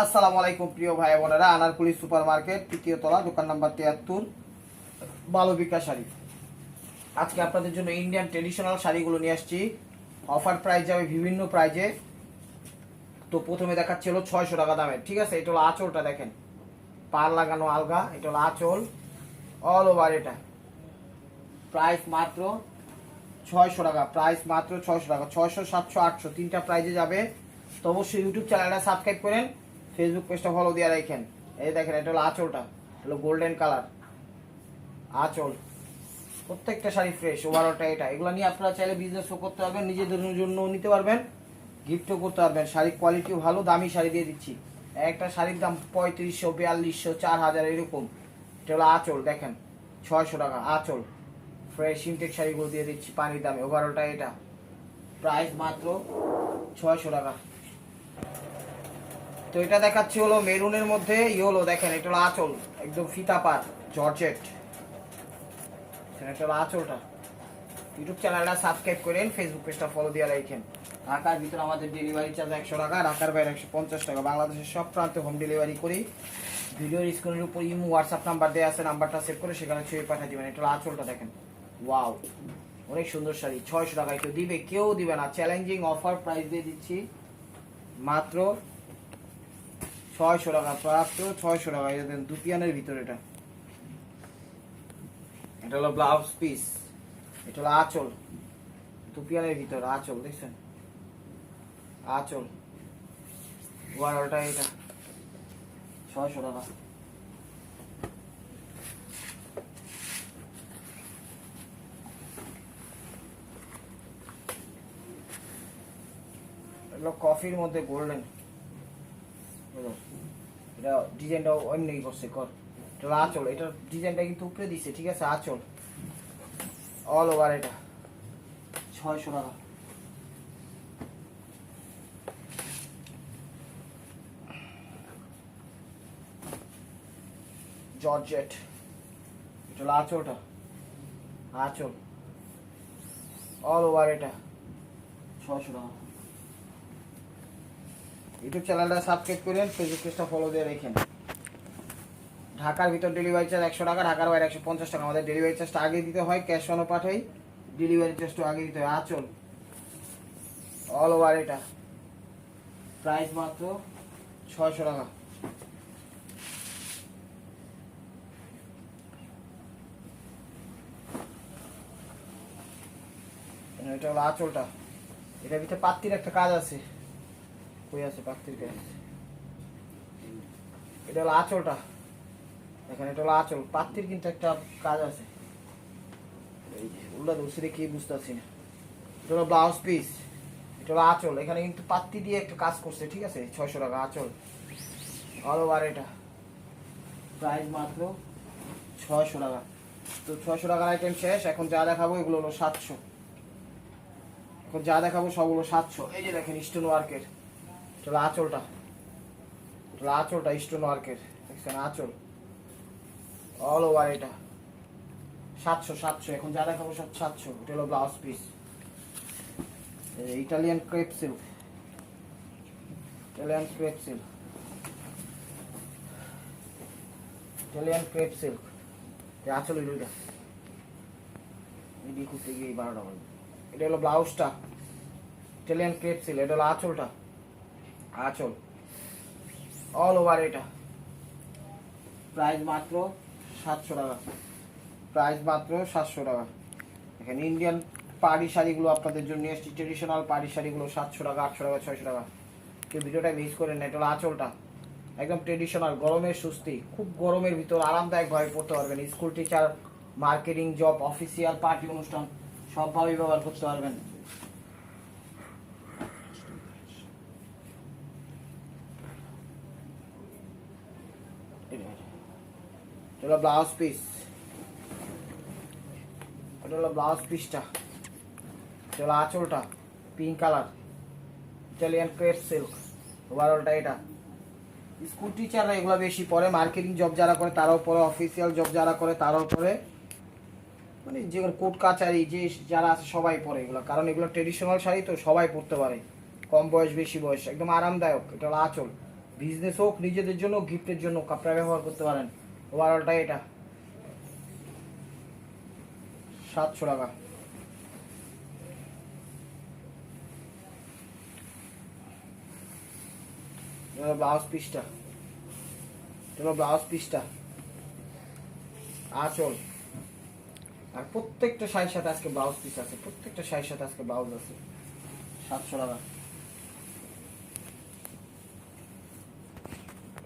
আসসালামু আলাইকুম প্রিয় ভাই বোনেরা, আনারকুলি সুপার মার্কেট, তৃতীয় তলা, দোকান নাম্বার 73, বালবিকা শাড়ি। আজকে আপনাদের জন্য ইন্ডিয়ান ট্রেডিশনাল শাড়িগুলো নিয়ে আসছি। অফার প্রাইস যাবে বিভিন্ন প্রাইজে। তো প্রথমে দেখাচ্ছি হলো 600 টাকা দামের, ঠিক আছে। এটা হলো আঁচলটা, দেখেন পার লাগানো আলগা, এটা হলো আঁচল অল ওভার। এটা প্রাইস মাত্র 600 টাকা, প্রাইস মাত্র 600 টাকা। 600, 700, 800 তিনটা প্রাইজে যাবে। তো অবশ্যই ইউটিউব চ্যানেলটা সাবস্ক্রাইব করেন, ফেসবুক পেজটা ফলো দিয়ে রাখেন। এই দেখেন, এটা হলো আঁচলটা, হলো গোল্ডেন কালার আঁচল। প্রত্যেকটা শাড়ি ফ্রেশ, ওভারঅলটা এটা। এগুলো নিয়ে আপনারা চাইলে বিজনেসও করতে পারবেন, নিজেদের জন্য নিতে পারবেন, গিফটও করতে পারবেন। শাড়ির কোয়ালিটিও ভালো, দামি শাড়ি দিয়ে দিচ্ছি। একটা শাড়ির দাম 3500, 4200, 4000 এরকম। এটা হলো আঁচল, দেখেন 600 টাকা আঁচল। ফ্রেশ ইনটেক শাড়িগুলো দিয়ে দিচ্ছি পানির দামে, ওভারঅলটা এটা। প্রাইস মাত্র 600 টাকা। তো এটা দেখাচ্ছি হলো মেরুনের মধ্যে ইয়েলো, দেখেন এটা হলো আঁচল, একদম ফিতা পার জর্জেট। এটা হলো আঁচলটা। ইউটিউব চ্যানেলটা সাবস্ক্রাইব করেন, ফেসবুক পেজটা ফলো দিয়ে রাখেন। ঢাকার ভিতরে আমাদের ডেলিভারি চার্জ 100 টাকা, ঢাকার বাইরে 150 টাকা। বাংলাদেশের সব প্রান্তে হোম ডেলিভারি করি। ভিডিওর স্ক্রিনের উপর ইমো হোয়াটসঅ্যাপ নাম্বার দেওয়া আছে, নাম্বারটা সেভ করে সেখানে ছবি পাঠিয়ে দিবেন। এটা হলো আঁচলটা, দেখেন ওয়াও, অনেক সুন্দর শাড়ি। 600 টাকায় কেউ দিবে? কেউ দিবে না। চ্যালেঞ্জিং অফার প্রাইস দিয়ে দিচ্ছি মাত্র 600 টাকা, মাত্র 600 টাকা। দুপিয়ানের ভিতরে এটা। এটা হলো ব্লাউজ পিস, এটা হলো আঁচল, দুপিয়ানের ভিতর আঁচল, দেখছেন আঁচল ওভারঅলটা এটা। 600 টাকা। এগুলো কফির মধ্যে গোল্ডেন, এটা ডিজাইনটা অন্য করছে কর। এটা হলো আঁচল, এটার ডিজাইনটা কিন্তু উপরে দিচ্ছে, ঠিক আছে। আঁচল অল ওভার এটা 600 টাকা। জর্জেট, এটা হলো আঁচলটা, আঁচল অল ওভার এটা 600 টাকা। ইউটিউব চ্যানেলটা সাবস্ক্রাইব করেন, ফেসবুক পেজটা ফলো দিয়ে রাখেন। ঢাকার ভিতর ডেলিভারি চার্জ 100 টাকা, ঢাকার বাইরে 150 টাকা। আমাদের ডেলিভারি চার্জটা আগে দিতে হয়, ক্যাশ অনও পাঠাই, ডেলিভারি চার্জটা আগে দিতে হয়। আঁচল অল ওভার এটা, প্রাইস মাত্র 600 টাকা। এটা হলো আঁচলটা, এটার ভিতরে পাত্তির একটা কাজ আছে। কই আছে পাত্তির কাজ? এটা হলো আঁচলটা, এখানে এটা হলো আঁচল, পাত্তির কিন্তু একটা কাজ আছে। এই যে উল্টা দূসরে কি বুঝতে পারছি না। এটা হলো ব্লাউজ পিস, এটা হলো আঁচল, এখানে কিন্তু পাত্তি দিয়ে একটা কাজ করছে, ঠিক আছে। 600 টাকা আঁচল অল ওভার এটা, প্রাইস মাত্র 600 টাকা। তো 600 টাকার আইটেম শেষ। এখন যা দেখাবো এগুলো হলো 700। এখন যা দেখাবো সবগুলো 700। এই যে দেখেন স্টোন ওয়ার্কের, এটা হলো আঁচলটা, এটা হলো আঁচলটা স্টোন ওয়ার্কের, দেখছেন আঁচল অল ওভার এটা 700। 700 এখন যা দেখাবো সব 700। এটা হলো blouse piece, Italian crepe silk, Italian crepe silk, Italian crepe silk. আঁচল দুইটা এদিকে করতে গিয়ে 12টা বাজে। এটা হলো ব্লাউজটা, ইটালিয়ান ক্রেপ সিল্ক। এটা হলো আঁচলটা, আঁচল অল ওভার এটা, প্রাইস মাত্র 700 টাকা, প্রাইস মাত্র 700 টাকা। এখানে ইন্ডিয়ান পাড়ি শাড়িগুলো আপনাদের জন্য নিয়ে এসেছি, ট্রেডিশনাল পাড়ি শাড়িগুলো 700 টাকা, 800 টাকা, 600 টাকা। কেউ ভিডিওটা মিস করেন না। এটা হলো আঁচলটা, একদম ট্রেডিশনাল, গরমের সুস্তি, খুব গরমের ভিতর আরামদায়কভাবে পড়তে পারবেন। School teacher, marketing job, official party অনুষ্ঠান সবভাবেই ব্যবহার করতে পারবেন। এটা হলো ব্লাউজ পিস, এটা হলো ব্লাউজ পিসটা, এটা হলো আঁচলটা pink colour, Italian crepe silk ওভারঅলটা এটা। স্কুল টিচাররা এগুলো বেশি পরে, মার্কেটিং জব যারা করে তারাও পরে, অফিসিয়াল জব যারা করে তারাও পরে, মানে যেগুলো কোর্ট কাচারি যে যারা আছে সবাই পরে এগুলো, কারণ এগুলো ট্রেডিশনাল শাড়ি তো সবাই পরতে পারে, কম বয়স বেশি বয়স, একদম আরামদায়ক। এটা হলো আঁচল, বিজনেস হোক, নিজেদের জন্য, গিফটের জন্য কাপড়া ব্যবহার করতে পারেন। ওভারঅলটা এটা 700 টাকা। ব্লাউজ পিসটা, ব্লাউজ পিসটা আঁচল, আর প্রত্যেকটা শাড়ির সাথে আজকে ব্লাউজ পিস আছে, প্রত্যেকটা শাড়ির সাথে আজকে ব্লাউজ আছে। 700 টাকা।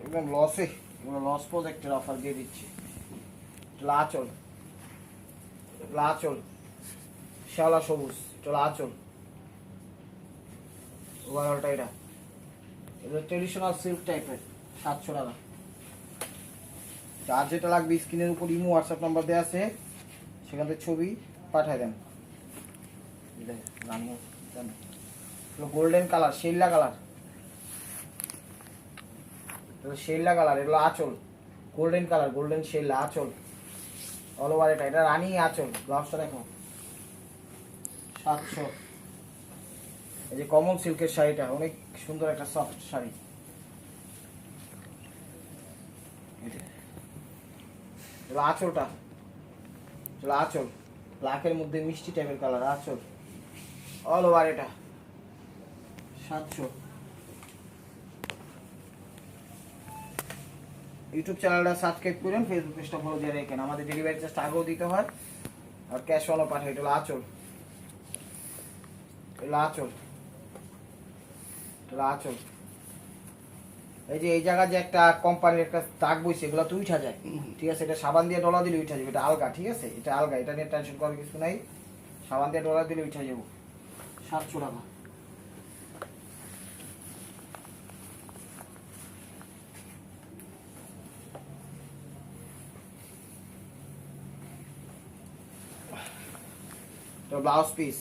একদম লসে, লস প্রজেক্টের অফার দিয়ে দিচ্ছি। আঁচল, আঁচল শ্যাওলা সবুজ, আঁচল। ওভারঅলটা এটা ট্রেডিশনাল সিল্ক টাইপের। 700 টাকা। আর যেটা লাগবে স্ক্রিনের উপর ইমো হোয়াটসঅ্যাপ নাম্বার দেওয়া আছে, সেখান থেকে ছবি পাঠাই দেন। গোল্ডেন কালার, শেল্লা কালার, শেল্লা কালার, এগুলো আঁচল। গোল্ডেন কালার, গোল্ডেন শেল্লা আঁচল, অল ওভার এটা। এটা রানী আঁচল। ব্লাউজটা দেখো 700। এই যে কমন সিল্কের শাড়িটা অনেক সুন্দর, একটা সফট শাড়ি। আঁচলটা, আঁচল ব্ল্যাকের মধ্যে মিষ্টি টাইপের কালার, আঁচল অল ওভার এটা 700। ইউটিউব চ্যানেলটা সাবস্ক্রাইব করেন, ফেসবুক পেজটা ফলো দিয়ে রাখেন। আমাদের ডেলিভারি চার্জ আগেও দিতে হয়, আর ক্যাশ অনও পাঠাই। এটা আঁচল, আঁচল, আঁচল। এই যে এই জায়গায় যে একটা কোম্পানির একটা দাগ বইছে, এগুলো তো উঠা যায়, ঠিক আছে? এটা সাবান দিয়ে ডলা দিলে উঠা যাবে, এটা আলগা, ঠিক আছে? এটা আলগা, এটা নিয়ে টেনশন করার কিছু নাই। সাবান দিয়ে ডলা দিলে উঠা যাবো। 700 টাকা। ব্লাউজ পিস,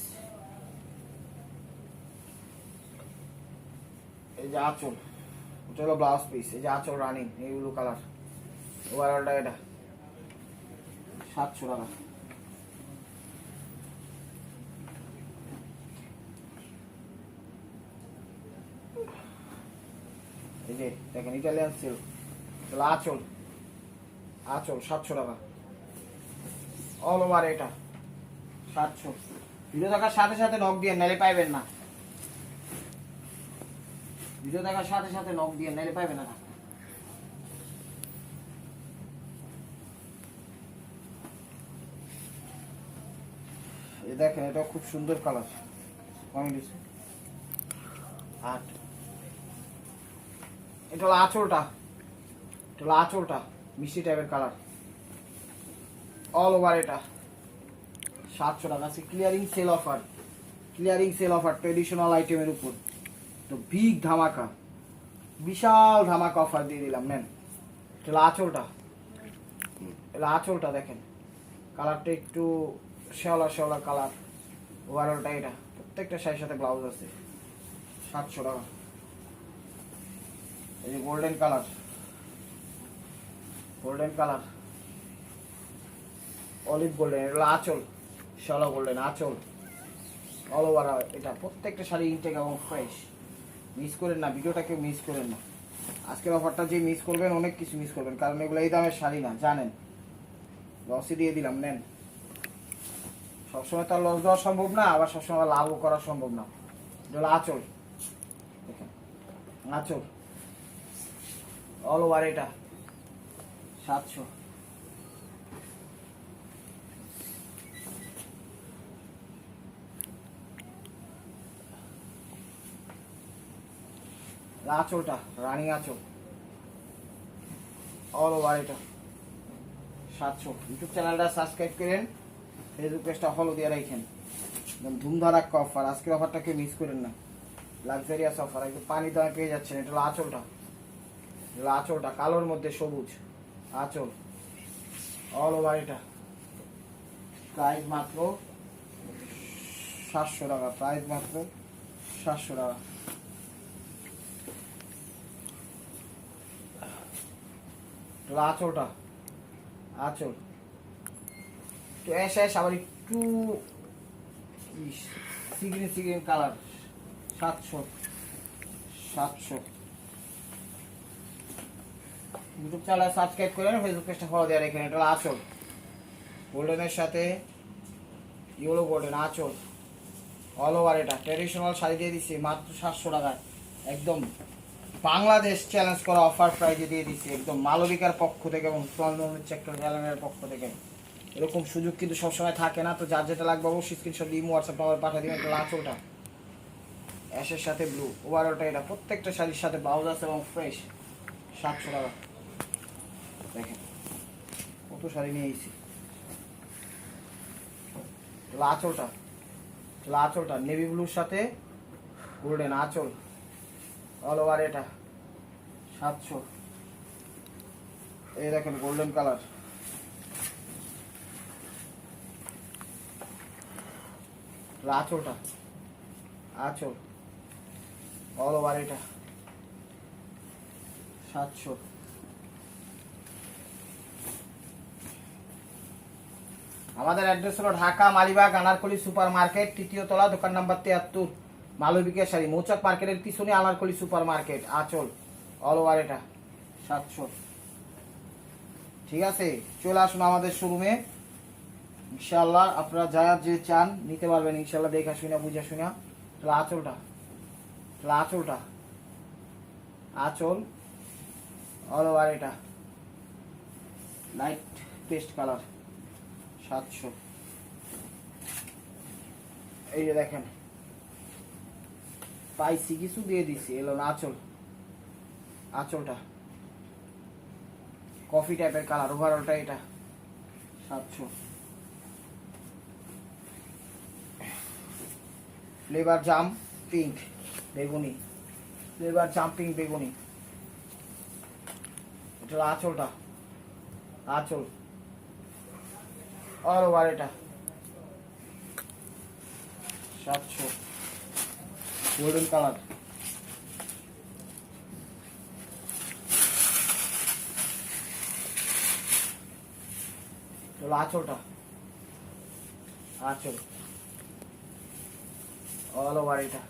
এই যে আঁচল, এটা হলো ব্লাউজ পিস। এই যে আঁচল রানিং, এই ব্লু কালার। ওভারঅলটা এটা 700 টাকা। এই যে দেখেন ইটালিয়ান সিল্ক, আঁচল, আঁচল 700 টাকা। অল ওভার এটা 700। ভিডিও দেখার সাথে সাথে নক দিয়ে, নাইলে পাইবেন না। ভিডিও দেখার সাথে সাথে নক দিয়ে, নাইলে পাইবেন না। এই দেখেন, এটা খুব সুন্দর কালার, কম্বিনেশন। 8। এটা হলো আঁচলটা, এটা হলো আঁচলটা মিষ্টি টাইপের কালার, অল ওভার এটা 700 টাকা। আছে clearing sale offer, clearing sale offer traditional আইটেমের উপর। তো বিগ ধামাকা, বিশাল ধামাকা অফার দিয়ে দিলাম, নেন। এটা আঁচলটা, এটা আঁচলটা দেখেন, কালারটা একটু শ্যাওলা শ্যাওলা কালার। ওভারঅলটা এটা, প্রত্যেকটা শাড়ির সাথে ব্লাউজ আছে। 700 টাকা। এই যে golden colour, golden colour, olive golden, এটা আঁচল, শ্যাওলা গোল্ডেন আঁচল, অল ওভার এটা। প্রত্যেকটা শাড়ি ইনটেক এবং ফ্রেশ। মিস করেন না, ভিডিওটাকে মিস করেন না। আজকের অফারটা যে মিস করবেন, অনেক কিছু মিস করবেন, কারণ এগুলো এই দামের শাড়ি না, জানেন। লসই দিয়ে দিলাম, নেন। সবসময় তো লস দেওয়া সম্ভব না, আবার সবসময় লাভও করা সম্ভব না। এটা হলো আঁচল, দেখেন আঁচল, অল ওভার এটা 700। আঁচলটা রানী আঁচল, অল ওভার এটা 700। ইউটিউব চ্যানেলটা সাবস্ক্রাইব করেন, ফেসবুক পেজটা ফলো দিয়ে রাখেন। একদম ধুমধারাক্কা অফার, আজকের অফারটাকে মিস করেন না। লাক্সারিয়াস অফার, একদম পানি দামে পেয়ে যাচ্ছেন। এটা হলো আঁচলটা, এটা আঁচলটা কালোর মধ্যে সবুজ আঁচল, অল ওভার এটা। প্রাইস মাত্র 700 টাকা, প্রাইস মাত্র 700 টাকা। আঁচলটা, আঁচল তো এস আবার একটু sea green sea green colour. 700, 700। YouTube channel subscribe করেন, ফেসবুক পেজটা ফলো দিয়ে রাখেন। এটা হলো আঁচল, গোল্ডেনের সাথে ইয়েলো গোল্ডেন আঁচল অল ওভার। এটা ট্র্যাডিশনাল শাড়ি দিয়ে দিচ্ছি মাত্র 700 টাকায়, একদম বাংলাদেশ চ্যালেঞ্জ করা অফার প্রাইজে দিয়ে দিচ্ছি, একদম মালবিকার পক্ষ থেকে এবং সেক্টর চ্যানেলের পক্ষ থেকে। এরকম সুযোগ কিন্তু সবসময় থাকে না, তো যার যেটা লাগবে অবশ্যই স্ক্রিনশট দিয়ে হোয়াটসঅ্যাপ নাম্বার পাঠিয়ে দিবেন। এটা আঁচলটা অ্যাশের সাথে ব্লু ওভারঅলটা, এটা প্রত্যেকটা শাড়ির সাথে ব্লাউজ আছে এবং ফ্রেশ। 700 টাকা। দেখেন কত শাড়ি নিয়ে এসেছি। আঁচলটা, আঁচলটা নেভি ব্লুর সাথে গোল্ডেন আঁচল অল ওভার। এটা 700। এই দেখেন গোল্ডেন কালার, আঁচলটা আঁচল অল ওভার। এটা 700। আমাদের অ্যাড্রেস হলো ঢাকা মালিবাগ আনারকলি সুপার মার্কেট, 3য় তলা, দোকান নাম্বার 73, মালবিকা শাড়ি, মৌচাক মার্কেটের পিছনে আনারকলি সুপার মার্কেট। আঁচল অল ওভার। এটা 700। ঠিক আছে, চলে আসুন আমাদের শোরুমে ইনশাআল্লাহ। আপনারা যা যে চান নিতে পারবেন ইনশাআল্লাহ, দেখা শুনা বুঝা শুনা। আঁচলটা, আঁচলটা আঁচল অল ওভার। এটা লাইট পেস্ট কালার 700। এই যে দেখেন পাইসি কিছু দিয়ে দিছি। এলো আঁচল, আঁচলটা কফি টাইপের কালার ওভারঅলটা। এটা 700। ফ্লেভার জাম পিঙ্ক বেগুনি, ফ্লেভার জাম পিঙ্ক বেগুনি। এটা আঁচলটা, আঁচল অল ওভার। এটা 700। গোল্ডেন কালার, আঁচলটা আঁচল অল ওভার। এটা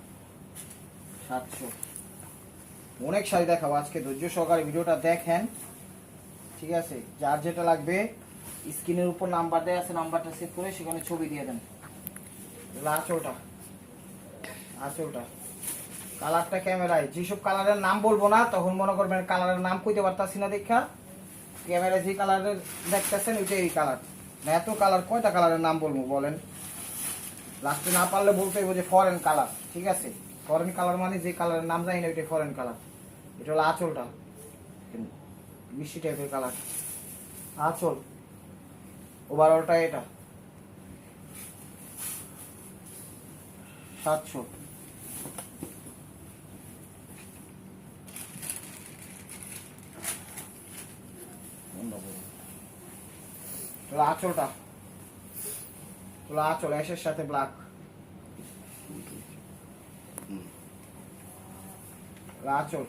700। অনেক শাড়ি দেখাবো আজকে, ধৈর্য সহকারে ভিডিওটা দেখেন। ঠিক আছে, যার যেটা লাগবে স্ক্রিনের উপর নাম্বার দেওয়া আছে, নাম্বারটা সেভ করে সেখানে ছবি দিয়ে দেন। আঁচলটা, আঁচলটা কালারটা ক্যামেরায় যেসব কালারের নাম বলবো না তখন মনে করবেন কালারের নাম কইতে পারতাছি না দেখা, ক্যামেরায় যে কালারের দেখতেছেন ওইটা এই কালার না। এত কালার, কয়টা কালারের নাম বলবো বলেন? লাস্টে না পারলে বলতে হইব যে ফরেন কালার। ঠিক আছে, ফরেন কালার মানে যে কালারের নাম জানি না ওইটা ফরেন কালার। এটা হলো আঁচলটা, মিষ্টি টাইপের কালার আঁচল ওভারঅলটা। এটা 700। আঁচলটা, আঁচল অ্যাশের সাথে ব্ল্যাক, আঁচল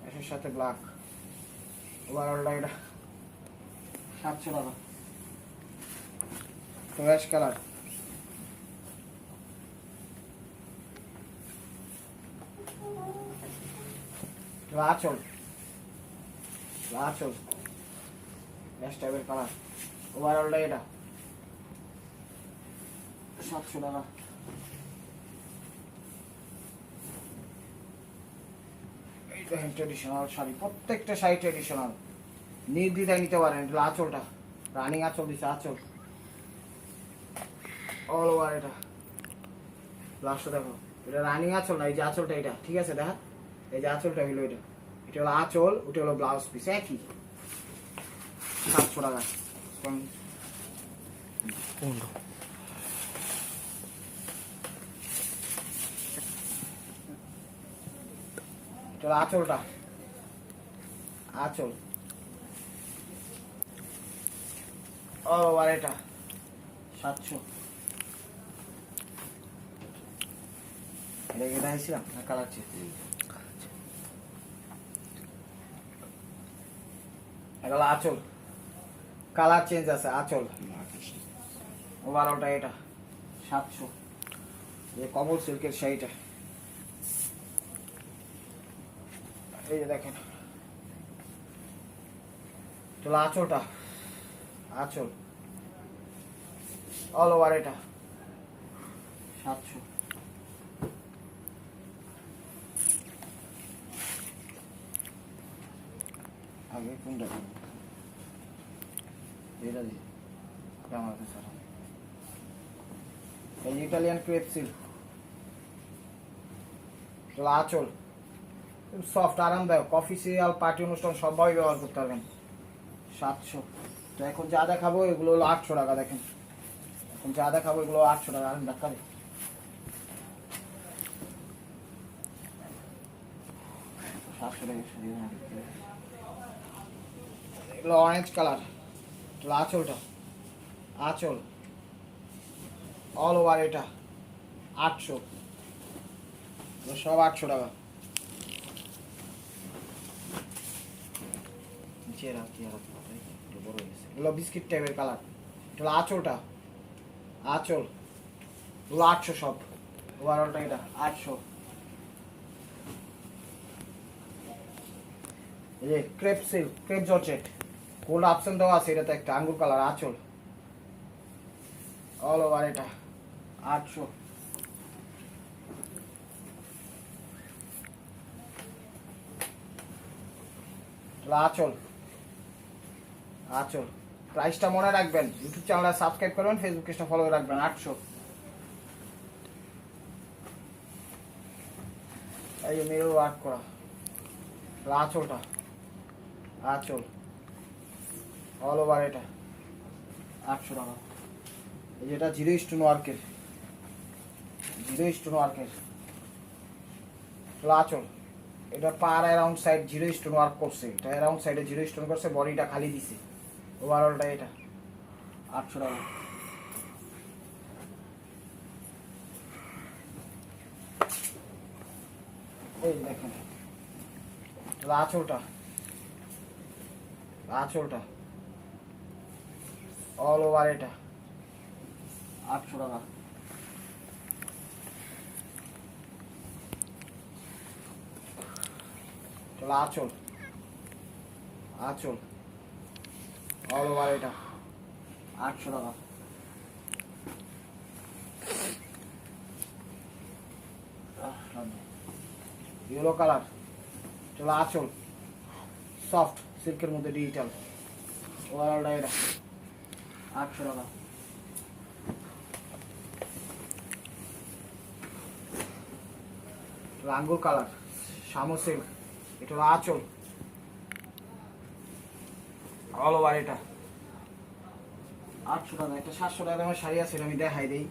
অ্যাশের সাথে ব্ল্যাক ওভারঅলটা। এটা 700 টাকা। অ্যাশ কালার, আঁচল, আঁচল অ্যাশ টাইপের কালার ওভারঅলটা। এটা 700 টাকা। ট্রেডিশনাল শাড়ি, প্রত্যেকটা শাড়ি ট্রেডিশনাল, নির্দ্বিধায় নিতে পারেন। আঁচলটা রানিং আঁচল দিচ্ছে, আঁচল অল ওভার। এটা লাস্টে দেখো, এটা রানিং আঁচল না, এই যে আঁচলটা এটা। ঠিক আছে, দেখা এই যে আঁচলটা হলো এটা, এটা হলো আঁচল, ওটা হলো ব্লাউজ পিস, একই 700 টাকা। এটা হলো আঁচলটা, আঁচল ও আর এটা 700। এটা দেখাইছিলাম না কালার চেঞ্জ, এটা হলো আঁচল, কালার চেঞ্জ আছে আঁচল ওভারঅলটা। এটা 700। এই কমল সিল্কের শাড়িটা, এই যে দেখেন চলো আঁচলটা, আঁচল অল ওভার এটা 700। আগে কোনটা এটা দিয়ে আমার কাছে এই ইটালিয়ান ক্রেপ সিল্ক, আঁচল সফট আরামদায়ক, কফি সিরিয়াল পার্টি অনুষ্ঠান সবাই ব্যবহার করতে পারবেন। 700। তো এখন যা দেখাবো এগুলো হলো 800 টাকা। দেখেন এখন যা দেখাবো এগুলো 800 টাকা। আর দেখাবে এগুলো অরেঞ্জ কালার, আঁচলটা, আঁচল অল ওভার এটা 800, সব 800 টাকা। এগুলো বিস্কিট টাইপের কালার, এটা আঁচলটা, আঁচল এগুলো 800 সব, ওভারঅলটা এটা 800। এই যে crepe silk, crepe georgette, gold option দেওয়া আছে এটাতে একটা, আঙ্গুর কালার, আঁচল অল ওভার এটা 800। আঁচল, আঁচল প্রাইসটা মনে রাখবেন, ইউটিউব চ্যানেলটা সাবস্ক্রাইব করবেন, ফেসবুক পেজটা ফলো রাখবেন। 800। এই যে মিরর ওয়ার্ক করা, আঁচলটা, আঁচল অল ওভার এটা 800 টাকা। এই যেটা জিরো স্টোন ওয়ার্কের, জিরো স্টোন ওয়ার্কের আঁচল, এটা per around side zero stone work করছে, এটা অ্যারাউন্ড সাইডে জিরো স্টোন করছে, বডিটা খালি দিছে, ওভারঅলটা এটা 800 টাকা। এই দেখেন আঁচলটা, আঁচলটা অল ওভার এটা 800 টাকা। আঁচল, আঁচল অল ওভার এটা 800 টাকা। ইয়েলো কালার, চলো আঁচল সফট সিল্কের মধ্যে ডিজিটাল, ওভারঅলটা এটা 800 টাকা। আঙ্গুর কালার, শামু সিল্ক, এটা হলো আঁচল অল ওভার এটা 800 টাকা। একটা 700 টাকা দামের শাড়ি আছে, আমি দেখাই দিই,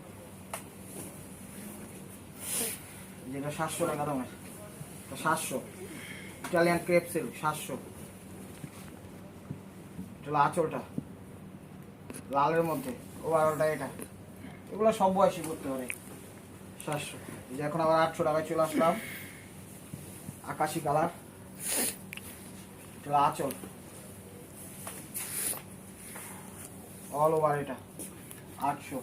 যেটা 700 টাকা দামের, 700 ইটালিয়ান ক্রেপ সিল্ক 700। এটা আঁচলটা লালের মধ্যে, ওভারঅলটা এটা, এগুলো সব বয়সী করতে পারে 700। এই যে এখন আবার 800 টাকায় চলে আসলাম, আকাশি কালার, এটা আঁচল অল ওভার এটা 800।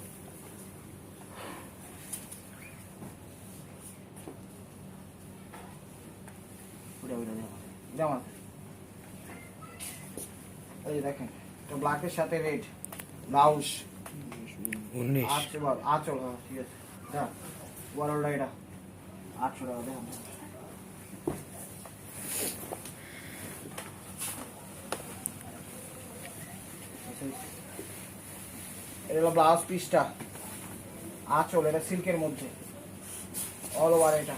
যেমন এই দেখেন এটা ব্ল্যাকের সাথে রেড ব্লাউজ 19 আঁচল, হ্যাঁ ঠিক আছে, হ্যাঁ ওভারঅলটা এটা 800 টাকা। দেখেন এটা হলো ব্লাউজ পিসটা, আঁচল এটা সিল্কের মধ্যে অল ওভার এটা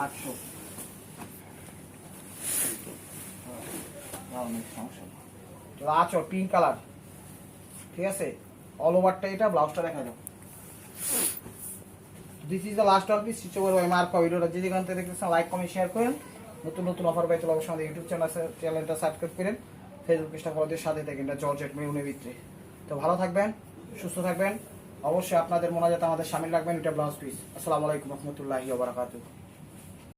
800। আঁচল পিঙ্ক কালার, ঠিক আছে, অল ওভারটা এটা, ব্লাউজটা দেখা যাবে। This is the last of this stitchable by mark. ভিডিওটা যে যেখান থেকে দেখতেছেন লাইক কমেন্ট শেয়ার করেন, নতুন নতুন অফার পাইতে অবশ্যই আমাদের ইউটিউব চ্যানেলটা সাবস্ক্রাইব করেন, ফেসবুক পেজটা ফলোদের সাথে থাকেন। এটা জর্জেট মেরুনের ভিতরে। তো ভালো থাকবেন, সুস্থ থাকবেন, অবশ্যই আপনাদের মোনাজাত আমাদের সামিল রাখবেন। এটা ব্লাউজ পিস। আসসালামু আলাইকুম রহমতুল্লাহি ওয়া বারাকাতুহু।